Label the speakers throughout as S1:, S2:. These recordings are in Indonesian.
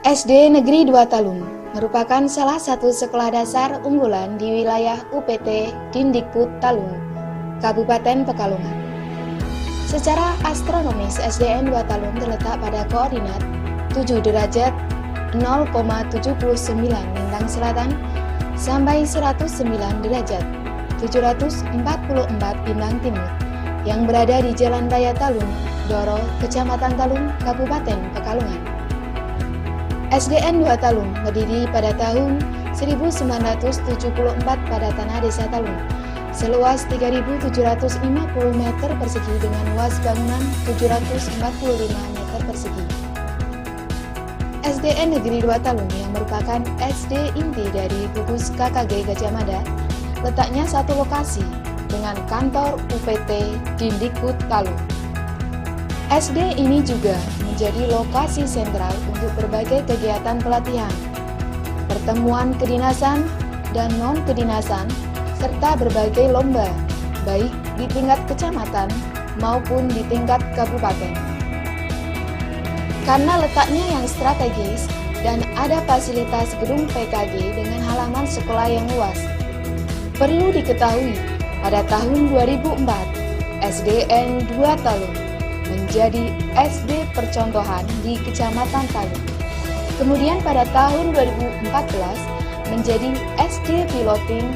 S1: SD Negeri 2 Talun merupakan salah satu sekolah dasar unggulan di wilayah UPT Dindikbud Talun, Kabupaten Pekalongan. Secara astronomis, SDN 2 Talun terletak pada koordinat 7 derajat 0,79 lintang selatan sampai 109 derajat 744 bintang timur yang berada di Jalan Raya Talun, Doro, Kecamatan Talun, Kabupaten Pekalongan. SDN 2 Talun berdiri pada tahun 1974 pada tanah desa Talun, seluas 3.750 meter persegi dengan luas bangunan 745 meter persegi. SDN Negeri 2 Talun yang merupakan SD inti dari gugus KKG Gajah Mada, letaknya satu lokasi dengan kantor UPT Dindikbud Talun. SD ini juga menjadi lokasi sentral untuk berbagai kegiatan pelatihan, pertemuan kedinasan dan non-kedinasan, serta berbagai lomba, baik di tingkat kecamatan maupun di tingkat kabupaten. Karena letaknya yang strategis dan ada fasilitas gedung PKG dengan halaman sekolah yang luas, perlu diketahui pada tahun 2004, SDN 2 Talun menjadi SD percontohan di Kecamatan Talun. Kemudian pada tahun 2014 menjadi SD piloting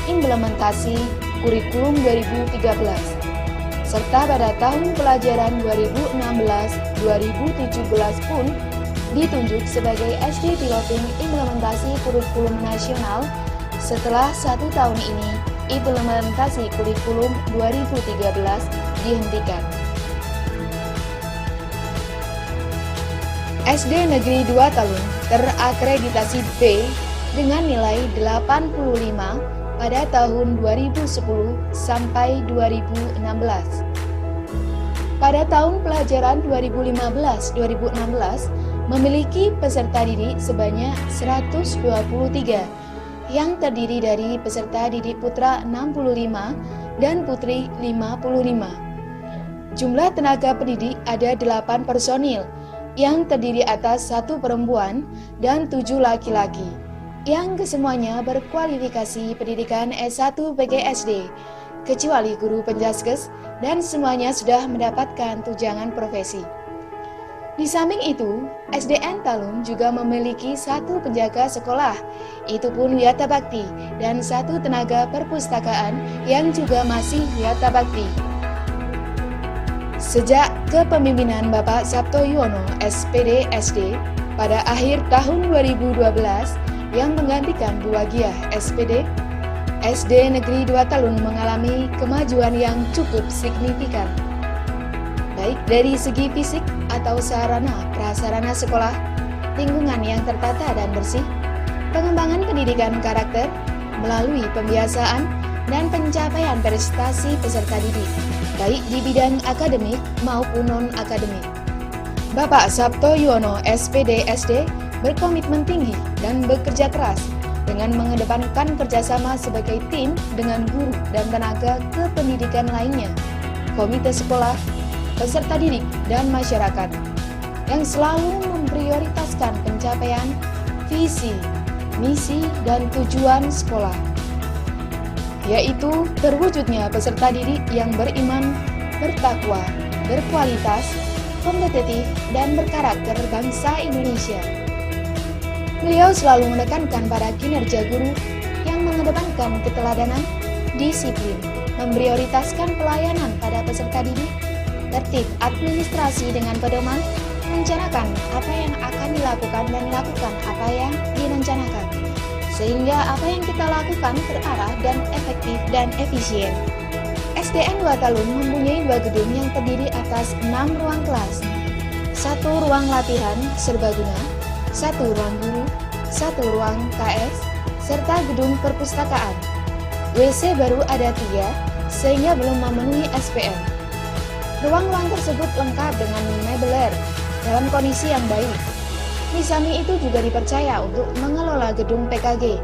S1: implementasi kurikulum 2013. Serta pada tahun pelajaran 2016-2017 pun ditunjuk sebagai SD piloting implementasi kurikulum nasional setelah 1 tahun ini implementasi kurikulum 2013 dihentikan. SD Negeri 2 Talun terakreditasi B dengan nilai 85 pada tahun 2010 sampai 2016. Pada tahun pelajaran 2015-2016 memiliki peserta didik sebanyak 123 yang terdiri dari peserta didik putra 65 dan putri 55. Jumlah tenaga pendidik ada 8 personil yang terdiri atas 1 perempuan dan 7 laki-laki, yang kesemuanya berkualifikasi pendidikan S1 PGSD, kecuali guru penjaskes, dan semuanya sudah mendapatkan tunjangan profesi. Di samping itu, SDN Talun juga memiliki 1 penjaga sekolah, itu pun wiyata bakti, dan 1 tenaga perpustakaan yang juga masih wiyata bakti. Sejak kepemimpinan Bapak Sabto Yuwono SPD SD pada akhir tahun 2012 yang menggantikan Bu Wagiah SPD, SD Negeri 2 Talun mengalami kemajuan yang cukup signifikan, baik dari segi fisik atau sarana prasarana sekolah, lingkungan yang tertata dan bersih, pengembangan pendidikan karakter melalui pembiasaan dan pencapaian prestasi peserta didik, baik di bidang akademik maupun non-akademik. Bapak Sabto Yuwono SPD SD berkomitmen tinggi dan bekerja keras dengan mengedepankan kerjasama sebagai tim dengan guru dan tenaga kependidikan lainnya, komite sekolah, peserta didik, dan masyarakat, yang selalu memprioritaskan pencapaian visi, misi, dan tujuan sekolah, yaitu terwujudnya peserta didik yang beriman, bertakwa, berkualitas, kompetitif, dan berkarakter bangsa Indonesia. Beliau selalu menekankan pada kinerja guru yang mengedepankan keteladanan, disiplin, memprioritaskan pelayanan pada peserta didik, tertib administrasi dengan pedoman, merencanakan apa yang akan dilakukan dan lakukan apa yang direncanakan, sehingga apa yang kita lakukan terarah dan efektif dan efisien. SDN 2 Talun mempunyai 2 gedung yang terdiri atas 6 ruang kelas, 1 ruang latihan serbaguna, 1 ruang guru, 1 ruang KS, serta gedung perpustakaan. WC baru ada 3, sehingga belum memenuhi SPM. Ruang-ruang tersebut lengkap dengan mebeler dalam kondisi yang baik. Misami itu juga dipercaya untuk mengelola gedung PKG.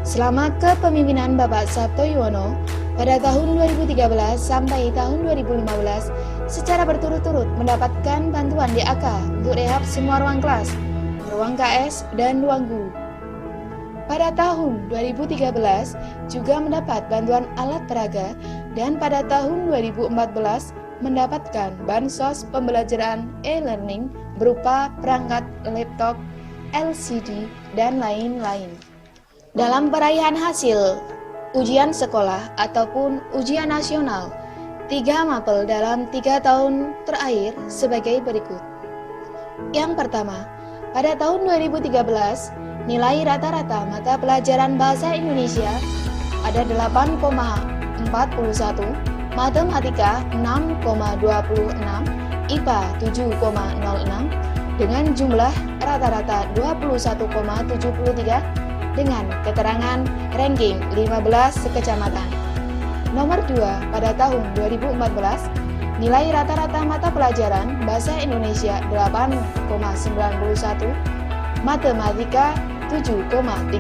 S1: Selama kepemimpinan Bapak Sabto Yuwono pada tahun 2013 sampai tahun 2015 secara berturut-turut mendapatkan bantuan DAK untuk rehab semua ruang kelas, ruang KS, dan ruang guru. Pada tahun 2013 juga mendapat bantuan alat peraga dan pada tahun 2014 mendapatkan bansos pembelajaran e-learning berupa perangkat laptop, LCD, dan lain-lain. Dalam perayaan hasil ujian sekolah ataupun ujian nasional, 3 mapel dalam 3 tahun terakhir sebagai berikut. Yang pertama, pada tahun 2013, nilai rata-rata mata pelajaran Bahasa Indonesia ada 8,41, Matematika 6,26, IPA 7,06, dengan jumlah rata-rata 21,73 dengan keterangan ranking 15 sekecamatan. Nomor 2, pada tahun 2014, nilai rata-rata mata pelajaran Bahasa Indonesia 8,91, Matematika 7,36,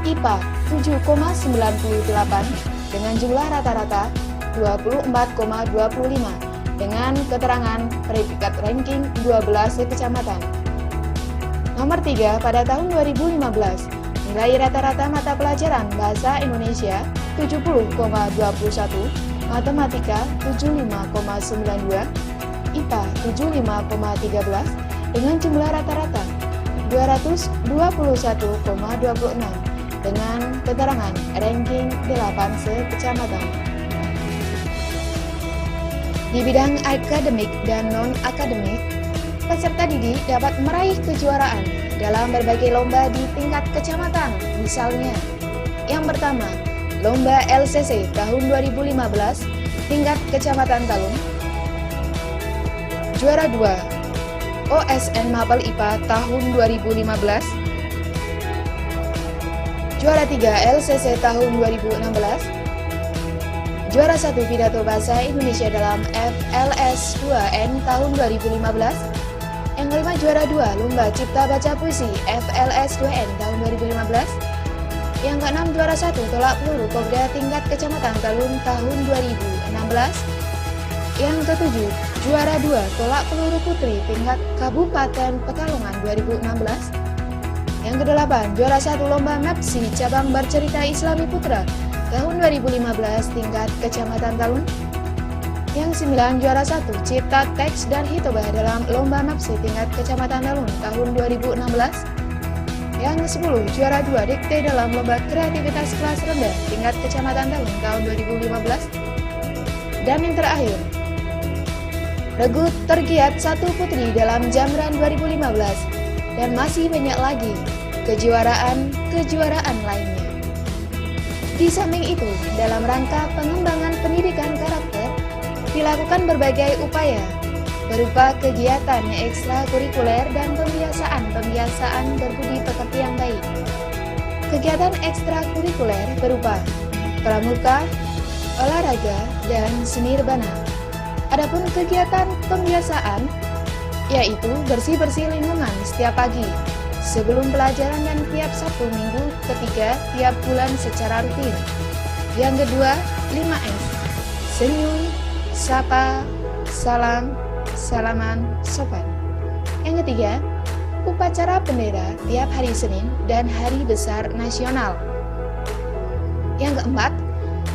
S1: IPA 7,98 dengan jumlah rata-rata 24,25 dengan keterangan predikat ranking 12 kecamatan. Nomor 3, pada tahun 2015, nilai rata-rata mata pelajaran Bahasa Indonesia 70,21, Matematika 75,92, IPA 75,13 dengan jumlah rata-rata 221,26 dengan keterangan ranking 8 sekecamatan. Di bidang akademik dan non-akademik, peserta didik dapat meraih kejuaraan dalam berbagai lomba di tingkat kecamatan. Misalnya, yang pertama, Lomba LCC tahun 2015 tingkat Kecamatan Talun. Juara 2, OSN Mapel IPA tahun 2015. Juara 3, LCC tahun 2016. Juara 1, Pidato Bahasa Indonesia dalam FLS 2N tahun 2015. Yang kelima, juara 2, Lomba Cipta Baca Puisi FLS 2N tahun 2015. Yang keenam, juara 1, Tolak Peluru Kopda tingkat Kecamatan Talun tahun 2016. Yang ketujuh, juara 2, Tolak Peluru Putri tingkat Kabupaten Pekalongan 2016. Yang kedelapan, juara 1, Lomba MEPSI Cabang Bercerita Islami Putra tahun 2015 tingkat Kecamatan Talun. Yang 9, juara 1, Cipta Teks dan Hitobah dalam Lomba MEPSI tingkat Kecamatan Talun tahun 2016. Yang 10, juara 2, Dikte dalam Lomba Kreativitas Kelas Rendah tingkat Kecamatan Talun tahun 2015. Dan yang terakhir, Regu Tergiat 1 Putri dalam Jamran 2015. Dan masih banyak lagi kejuaraan lainnya. Di samping itu, dalam rangka pengembangan pendidikan karakter, dilakukan berbagai upaya berupa kegiatan ekstrakurikuler dan pembiasaan berbudi pekerti yang baik. Kegiatan ekstrakurikuler berupa pramuka, olahraga, dan seni rebana. Adapun kegiatan pembiasaan yaitu bersih-bersih lingkungan setiap pagi sebelum pelajaran dan tiap Sabtu Minggu ketiga tiap bulan secara rutin. Yang kedua, 5S. Senyum, sapa, salam, salaman, sopan. Yang ketiga, upacara bendera tiap hari Senin dan hari besar nasional. Yang keempat,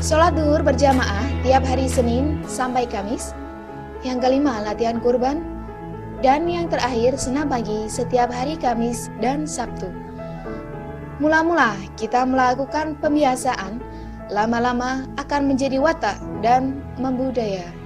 S1: sholat duhur berjamaah tiap hari Senin sampai Kamis. Yang kelima, latihan kurban. Dan yang terakhir, senam pagi setiap hari Kamis dan Sabtu. Mula-mula kita melakukan pembiasaan, lama-lama akan menjadi watak dan membudaya.